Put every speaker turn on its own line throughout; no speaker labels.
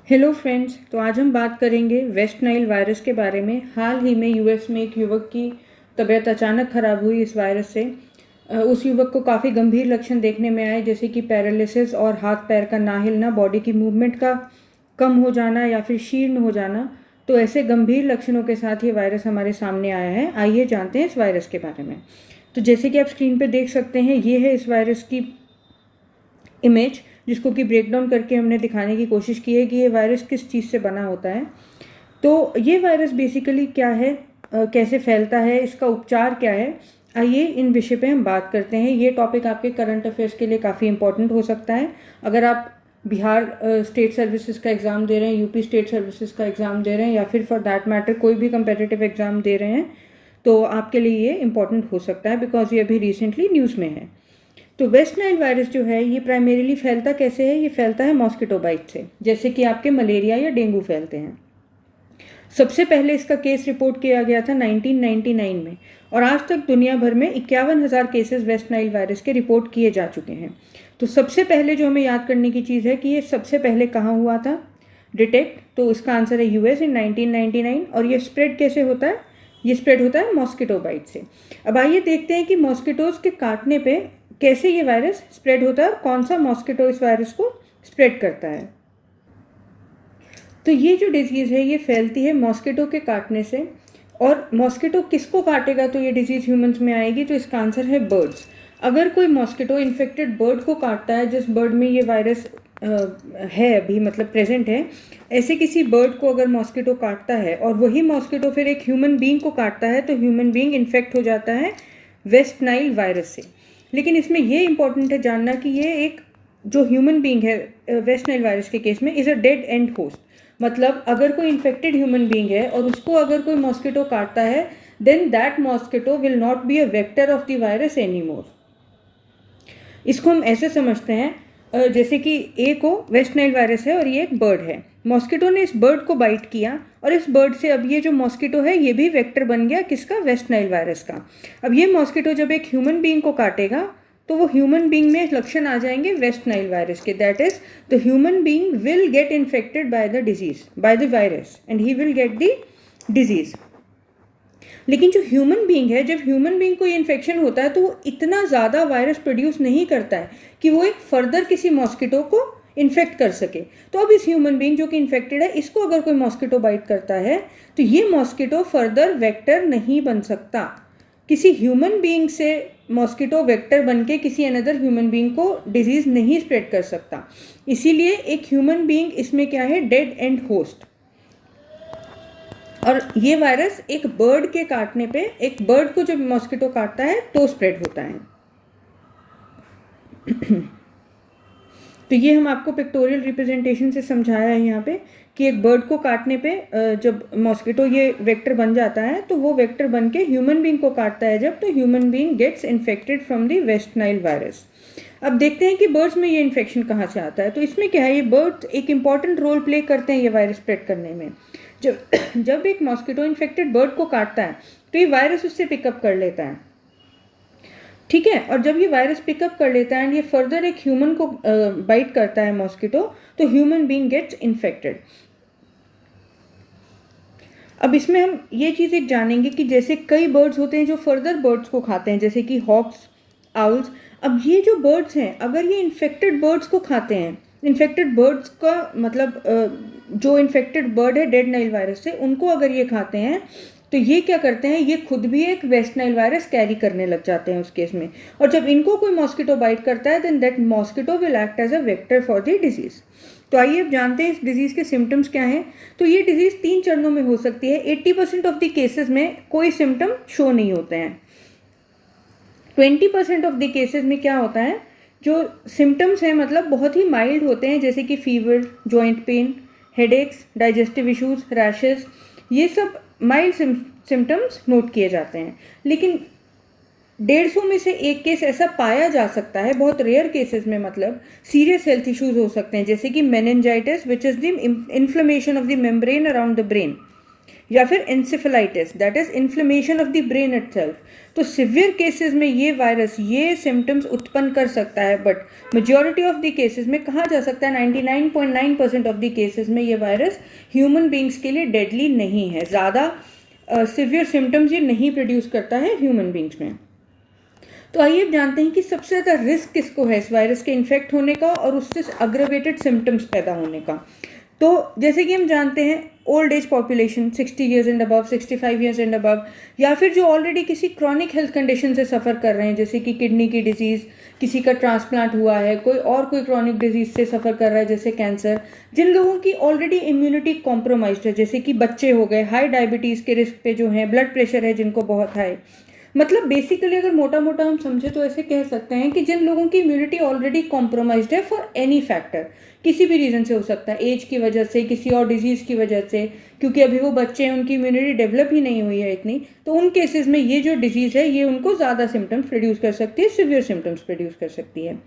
Hello friends, तो आज हम बात करेंगे वेस्ट नाइल वायरस के बारे में। हाल ही में यूएस में एक युवक की तबीयत अचानक ख़राब हुई इस वायरस से। उस युवक को काफ़ी गंभीर लक्षण देखने में आए, जैसे कि पैरालिसिस और हाथ पैर का ना हिलना, बॉडी की मूवमेंट का कम हो जाना या फिर शीर्ण हो जाना। तो ऐसे गंभीर लक्षणों के साथ ये वायरस हमारे सामने आया है। आइए जानते हैं इस वायरस के बारे में। तो जैसे कि आप स्क्रीन पर देख सकते हैं, ये है इस वायरस की इमेज, जिसको कि ब्रेक डाउन करके हमने दिखाने की कोशिश की है कि ये वायरस किस चीज़ से बना होता है। तो ये वायरस बेसिकली क्या है, कैसे फैलता है, इसका उपचार क्या है, आइए इन विषय पे हम बात करते हैं। ये टॉपिक आपके करंट अफेयर्स के लिए काफ़ी इंपॉर्टेंट हो सकता है। अगर आप बिहार स्टेट सर्विसेज का एग्ज़ाम दे रहे हैं, यूपी स्टेट सर्विसेज का एग्ज़ाम दे रहे हैं, या फिर फॉर दैट मैटर कोई भी कंपेटिटिव एग्ज़ाम दे रहे हैं, तो आपके लिए ये इंपॉर्टेंट हो सकता है, बिकॉज ये अभी रिसेंटली न्यूज़ में है। तो वेस्ट नाइल वायरस जो है, ये प्राइमरीली फैलता कैसे है? ये फैलता है मॉस्किटो बाइट से, जैसे कि आपके मलेरिया या डेंगू फैलते हैं। सबसे पहले इसका केस रिपोर्ट किया गया था 1999 में, और आज तक दुनिया भर में 51,000 केसेस वेस्ट नाइल वायरस के रिपोर्ट किए जा चुके हैं। तो सबसे पहले जो हमें याद करने की चीज़ है कि ये सबसे पहले कहाँ हुआ था डिटेक्ट, तो इसका आंसर है यूएस इन 1999। और ये स्प्रेड कैसे होता है? ये स्प्रेड होता है मॉस्किटो बाइट से। अब आइए देखते हैं कि मॉस्किटोज के काटने पे कैसे ये वायरस स्प्रेड होता है और कौन सा मॉस्किटो इस वायरस को स्प्रेड करता है। तो ये जो डिजीज़ है, ये फैलती है मॉस्किटो के काटने से। और मॉस्किटो किसको काटेगा तो ये डिजीज़ ह्यूमंस में आएगी? तो इसका आंसर है बर्ड्स। अगर कोई मॉस्किटो इन्फेक्टेड बर्ड को काटता है, जिस बर्ड में ये वायरस है अभी, मतलब प्रेजेंट है, ऐसे किसी बर्ड को अगर मॉस्किटो काटता है और वही मॉस्किटो फिर एक ह्यूमन बीइंग को काटता है, तो ह्यूमन बीइंग इन्फेक्ट हो जाता है वेस्ट नाइल वायरस से। लेकिन इसमें ये इंपॉर्टेंट है जानना कि ये एक जो ह्यूमन बीइंग है वेस्ट नाइल वायरस के केस में is a dead and host. मतलब अगर कोई इन्फेक्टेड ह्यूमन बीइंग है और उसको अगर कोई मॉस्किटो काटता है, then that mosquito will not be a vector of the virus any more. इसको हम ऐसे समझते हैं जैसे कि ए को वेस्ट नाइल वायरस है और ये एक बर्ड है। मॉस्किटो ने इस बर्ड को बाइट किया और इस बर्ड से अब ये जो मॉस्किटो है ये भी वेक्टर बन गया, किसका? वेस्ट नाइल वायरस का। अब ये मॉस्किटो जब एक ह्यूमन बीइंग को काटेगा तो वो ह्यूमन बीइंग में लक्षण आ जाएंगे वेस्ट नाइल वायरस के। That is the human being will get infected by the disease, by the virus, and he will get the disease. लेकिन जो ह्यूमन बीइंग है, जब ह्यूमन बीइंग को ये इन्फेक्शन होता है तो वो इतना ज़्यादा वायरस प्रोड्यूस नहीं करता है कि वो एक फर्दर किसी मॉस्किटो को इन्फेक्ट कर सके। तो अब इस ह्यूमन बीइंग जो कि इन्फेक्टेड है, इसको अगर कोई मॉस्किटो बाइट करता है तो ये मॉस्किटो फर्दर वेक्टर नहीं बन सकता। किसी ह्यूमन बीइंग से मॉस्किटो वेक्टर बन के किसी अनदर ह्यूमन बीइंग को डिजीज़ नहीं स्प्रेड कर सकता। इसीलिए एक ह्यूमन बीइंग इसमें क्या है? Dead and host. और ये वायरस एक बर्ड के काटने पे, एक बर्ड को जब मॉस्किटो काटता है तो स्प्रेड होता है। तो ये हम आपको पिक्टोरियल रिप्रेजेंटेशन से समझाया है यहाँ पे कि एक बर्ड को काटने पे जब मॉस्किटो ये वेक्टर बन जाता है तो वो वेक्टर बन के ह्यूमन बीइंग को काटता है जब, तो human being gets infected from the West Nile virus. अब देखते हैं कि बर्ड्स में ये इन्फेक्शन कहाँ से आता है। तो इसमें क्या है, ये बर्ड्स एक इंपॉर्टेंट रोल प्ले करते हैं ये वायरस स्प्रेड करने में। जब एक मॉस्किटो इन्फेक्टेड बर्ड को काटता है तो ये वायरस उससे पिकअप कर लेता है, ठीक है। और जब ये वायरस पिकअप कर लेता है एंड ये फर्दर एक ह्यूमन को बाइट करता है मॉस्किटो, तो ह्यूमन बीइंग गेट्स इन्फेक्टेड। अब इसमें हम ये चीज़ एक जानेंगे कि जैसे कई बर्ड्स होते हैं जो फर्दर बर्ड्स को खाते हैं, जैसे कि हॉक्स, आउल्स। अब ये जो बर्ड्स हैं, अगर ये इन्फेक्टेड बर्ड्स को खाते हैं, इन्फेक्टेड बर्ड्स का मतलब जो इन्फेक्टेड बर्ड है डेड नाइल वायरस से, उनको अगर ये खाते हैं तो ये क्या करते हैं, ये खुद भी एक वेस्ट नाइल वायरस कैरी करने लग जाते हैं उस केस में। और जब इनको कोई मॉस्किटो बाइट करता है, then that mosquito will act as a vector for the disease. तो आइए अब जानते हैं इस डिजीज़ के सिम्टम्स क्या हैं। तो ये डिजीज़ 3 चरणों में हो सकती है। 80% ऑफ द केसेस में कोई सिम्टम शो नहीं होते हैं। 20% ऑफ द केसेस में क्या होता है, जो सिम्टम्स हैं मतलब बहुत ही माइल्ड होते हैं, जैसे कि fever, joint pain, headaches, digestive issues, rashes, ये सब माइल्ड सिम्टम्स नोट किए जाते हैं। लेकिन 150 में से एक केस ऐसा पाया जा सकता है, बहुत रेयर केसेस में, मतलब सीरियस हेल्थ इश्यूज हो सकते हैं, जैसे कि meningitis which is the inflammation of the membrane around the brain. या फिर encephalitis that is inflammation of the brain itself. तो सिवियर केसेस में ये वायरस ये सिम्टम्स उत्पन्न कर सकता है, but majority of the cases में कहा जा सकता है 99.9% ऑफ द केसेस में ये वायरस ह्यूमन बींग्स के लिए डेडली नहीं है, ज़्यादा सिवियर सिम्टम्स ये नहीं प्रोड्यूस करता है ह्यूमन बींग्स में। तो आइए अब जानते हैं कि सबसे ज़्यादा रिस्क किसको है इस वायरस के इन्फेक्ट होने का और उससे अग्रेवेटेड सिम्टम्स पैदा होने का। तो जैसे कि हम जानते हैं old age population 60 years and above, 65 years and above, या फिर जो ऑलरेडी किसी क्रॉनिक हेल्थ कंडीशन से सफ़र कर रहे हैं, जैसे कि किडनी की डिजीज़, किसी का ट्रांसप्लांट हुआ है, कोई क्रॉनिक डिजीज़ से सफ़र कर रहा है जैसे कैंसर, जिन लोगों की ऑलरेडी इम्यूनिटी कॉम्प्रोमाइज्ड है, जैसे कि बच्चे हो गए, हाई डायबिटीज़ के रिस्क पे जो हैं, ब्लड प्रेशर है जिनको बहुत हाई, मतलब बेसिकली अगर मोटा मोटा हम समझे तो ऐसे कह सकते हैं कि जिन लोगों की इम्यूनिटी ऑलरेडी कॉम्प्रोमाइज्ड है फॉर एनी फैक्टर, किसी भी रीज़न से हो सकता है, एज की वजह से, किसी और डिजीज़ की वजह से, क्योंकि अभी वो बच्चे हैं उनकी इम्यूनिटी डेवलप ही नहीं हुई है इतनी, तो उन केसेस में ये जो डिजीज़ है ये उनको ज़्यादा सिम्टम्स प्रोड्यूस कर सकती है, सिवियर सिम्टम्स प्रोड्यूस कर सकती है।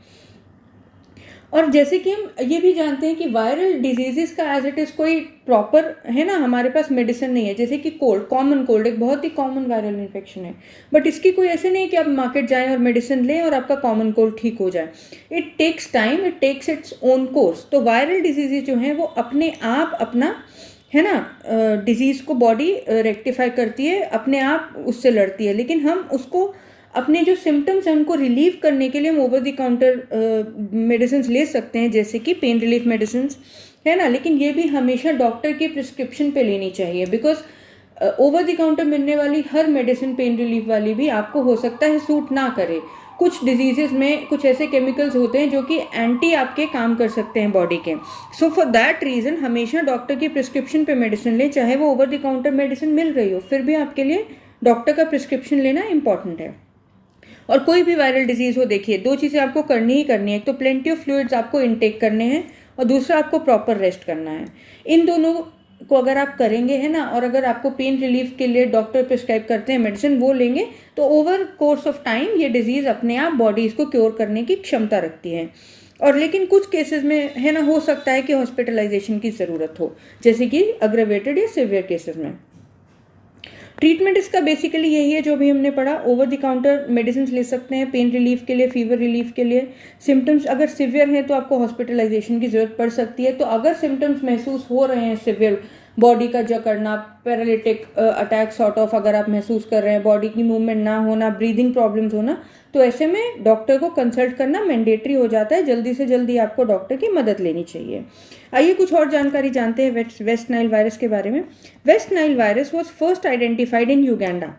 और जैसे कि हम ये भी जानते हैं कि वायरल डिजीजेस का एज इट इज़ कोई प्रॉपर है ना हमारे पास मेडिसिन नहीं है, जैसे कि कोल्ड, कॉमन कोल्ड एक बहुत ही कॉमन वायरल इन्फेक्शन है, बट इसकी कोई ऐसे नहीं है कि आप मार्केट जाएं और मेडिसिन लें और आपका कॉमन कोल्ड ठीक हो जाए। It takes time, it takes its own course. तो वायरल डिजीजेज जो हैं वो अपने आप अपना है ना डिजीज़ को बॉडी रेक्टिफाई करती है, अपने आप उससे लड़ती है, लेकिन हम उसको अपने जो सिम्टम्स हैं उनको रिलीव करने के लिए हम ओवर द काउंटर मेडिसिन ले सकते हैं, जैसे कि पेन रिलीफ मेडिसिन है ना, लेकिन ये भी हमेशा डॉक्टर के प्रिस्क्रिप्शन पे लेनी चाहिए, बिकॉज ओवर द काउंटर मिलने वाली हर मेडिसिन पेन रिलीफ वाली भी आपको हो सकता है सूट ना करे। कुछ डिजीजेस में कुछ ऐसे केमिकल्स होते हैं जो कि एंटी आपके काम कर सकते हैं बॉडी के। सो फॉर दैट रीज़न हमेशा डॉक्टर की प्रिस्क्रिप्शन पे मेडिसिन लें, चाहे वो ओवर द काउंटर मेडिसिन मिल रही हो, फिर भी आपके लिए डॉक्टर का प्रिस्क्रिप्शन लेना इंपॉर्टेंट है। और कोई भी वायरल डिजीज़ हो, देखिए दो चीज़ें आपको करनी ही करनी है, एक तो प्लेंटी ऑफ फ्लूइड्स आपको इनटेक करने हैं और दूसरा आपको प्रॉपर रेस्ट करना है। इन दोनों को अगर आप करेंगे है ना, और अगर आपको पेन रिलीफ के लिए डॉक्टर प्रिस्क्राइब करते हैं मेडिसिन वो लेंगे, तो ओवर कोर्स ऑफ टाइम ये डिजीज़ अपने आप बॉडी इसको क्योर करने की क्षमता रखती है। और लेकिन कुछ केसेस में है ना हो सकता है कि हॉस्पिटलाइजेशन की ज़रूरत हो, जैसे कि अग्रेवेटेड या सिवियर केसेस में। ट्रीटमेंट इसका बेसिकली यही है जो भी हमने पढ़ा, ओवर द काउंटर मेडिसिन ले सकते हैं पेन रिलीफ के लिए, फीवर रिलीफ के लिए। सिम्टम्स अगर सिवियर हैं तो आपको हॉस्पिटलाइजेशन की ज़रूरत पड़ सकती है। तो अगर सिम्टम्स महसूस हो रहे हैं सिवियर, बॉडी का जकड़ना, पैरालिटिक अटैक सॉर्ट ऑफ अगर आप महसूस कर रहे हैं, बॉडी की मूवमेंट ना होना, ब्रीदिंग प्रॉब्लम्स होना, तो ऐसे में डॉक्टर को कंसल्ट करना मैंडेटरी हो जाता है। जल्दी से जल्दी आपको डॉक्टर की मदद लेनी चाहिए। आइए कुछ और जानकारी जानते हैं वेस्ट नाइल वायरस के बारे में। Waste Nile virus was first identified in Uganda